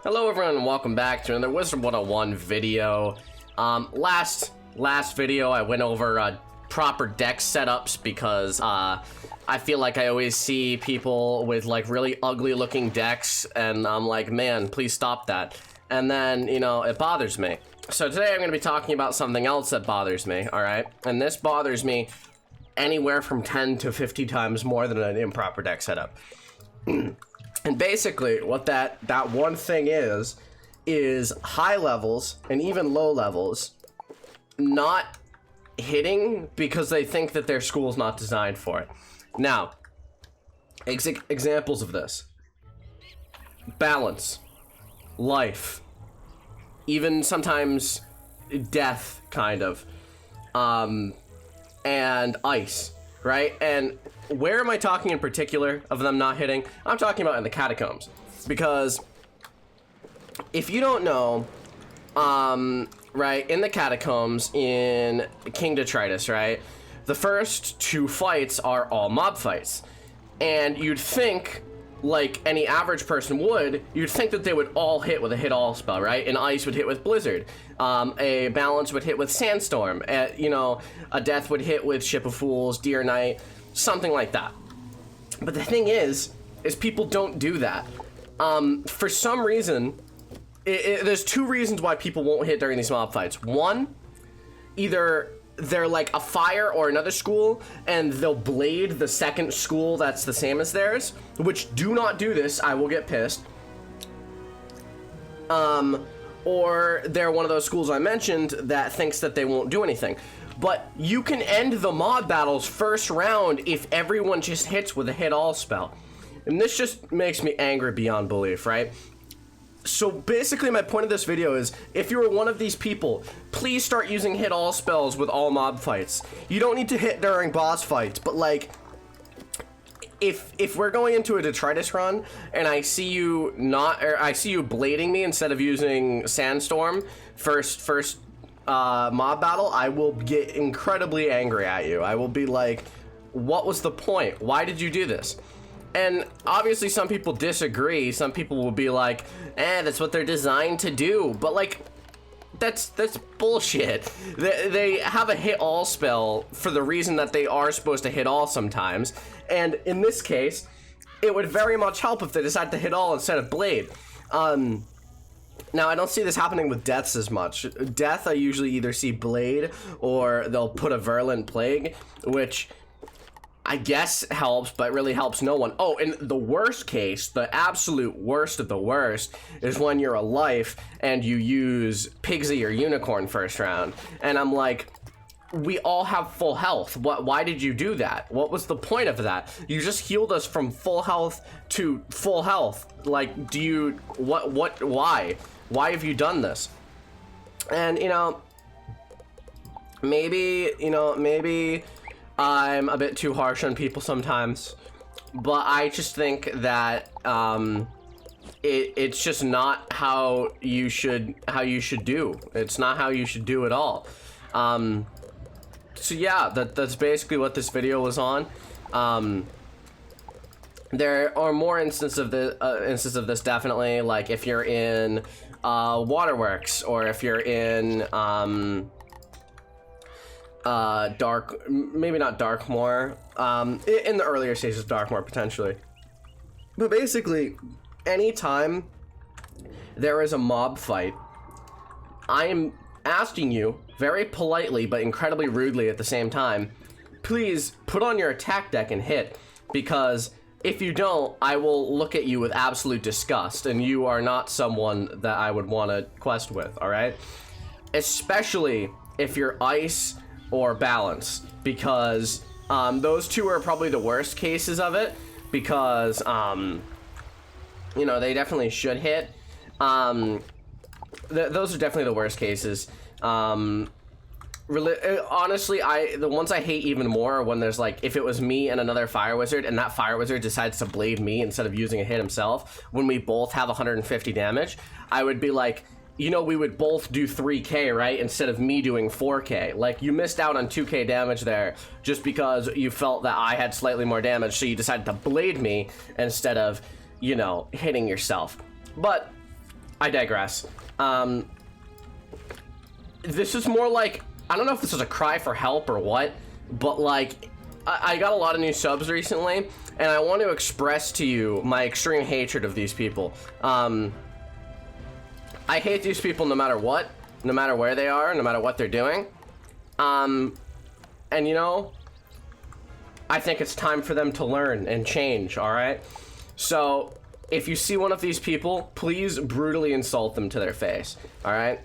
Hello everyone and welcome back to another Wizard101 video. Last video I went over proper deck setups because I feel like I always see people with like really ugly looking decks and I'm like, man, please stop that. And then, you know, it bothers me. So today I'm going to be talking about something else that bothers me, alright? And this bothers me anywhere from 10 to 50 times more than an improper deck setup. And basically, what that one thing is high levels and even low levels not hitting because they think that their school's not designed for it. Now, examples of this: balance, life, even sometimes death, kind of, and ice, right? And where am I talking in particular of them not hitting? I'm talking about in the catacombs, because if you don't know, right, in the catacombs in King Detritus, right, the first two fights are all mob fights, and you'd think, like any average person would, you'd think that they would all hit with a hit all spell, right? An ice would hit with blizzard, a balance would hit with sandstorm, you know, a death would hit with ship of fools, deer knight, something like that. But the thing is people don't do that. For some reason, there's two reasons why people won't hit during these mob fights. One, either they're like a fire or another school and they'll blade the second school that's the same as theirs, which do not do this, I will get pissed. Or they're one of those schools I mentioned that thinks that they won't do anything. But you can end the mob battles first round if everyone just hits with a hit all spell. And this just makes me angry beyond belief, right? So basically my point of this video is, if you're one of these people, please start using hit all spells with all mob fights. You don't need to hit during boss fights, but like, if we're going into a detritus run and I see you blading me instead of using sandstorm first mob battle, I will get incredibly angry at you. I will be like, what was the point? Why did you do this? And obviously some people disagree. Some people will be like, that's what they're designed to do. But like, that's bullshit. They have a hit all spell for the reason that they are supposed to hit all sometimes. And in this case, it would very much help if they decide to hit all instead of blade. Now, I don't see this happening with deaths as much. Death, I usually either see blade or they'll put a virulent plague, which I guess helps, but really helps no one. Oh, and the worst case, the absolute worst of the worst, is when you're a life and you use Pigsy or Unicorn first round. And I'm like, we all have full health. Why did you do that? What was the point of that? You just healed us from full health to full health. Like, why? Why have you done this? And, you know, maybe I'm a bit too harsh on people sometimes, but I just think that it's just not how you should do. It's not how you should do at all. So yeah, that's basically what this video was on. There are more instances of this definitely, like if you're in Waterworks, or if you're in maybe not Darkmoor, in the earlier stages of Darkmoor potentially. But basically, anytime there is a mob fight, I am asking you very politely but incredibly rudely at the same time, please put on your attack deck and hit, because if you don't, I will look at you with absolute disgust, and you are not someone that I would want to quest with, alright? Especially if you're ice or balance, because those two are probably the worst cases of it, because you know, they definitely should hit. Those are definitely the worst cases. Honestly, the ones I hate even more are when there's like, if it was me and another fire wizard and that fire wizard decides to blade me instead of using a hit himself, when we both have 150 damage, I would be like, you know, we would both do 3k, right, instead of me doing 4k. Like, you missed out on 2k damage there just because you felt that I had slightly more damage, so you decided to blade me instead of, you know, hitting yourself. But I digress. This is more like, I don't know if this is a cry for help or what, but like, I got a lot of new subs recently, and I want to express to you my extreme hatred of these people. I hate these people no matter what, no matter where they are, no matter what they're doing. And you know, I think it's time for them to learn and change, alright? So, if you see one of these people, please brutally insult them to their face, alright?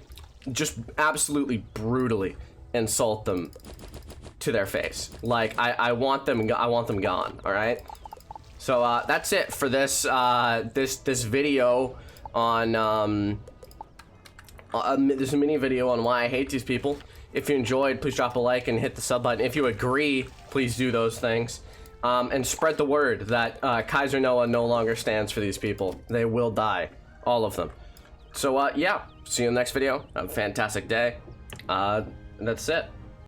Just absolutely brutally insult them to their face. Like, I want them gone, alright? So, that's it for this, this video on, this mini video on why I hate these people. If you enjoyed, please drop a like and hit the sub button. If you agree, please do those things. And spread the word that Kaiser Noah no longer stands for these people. They will die. All of them. So, yeah. See you in the next video. Have a fantastic day. That's it.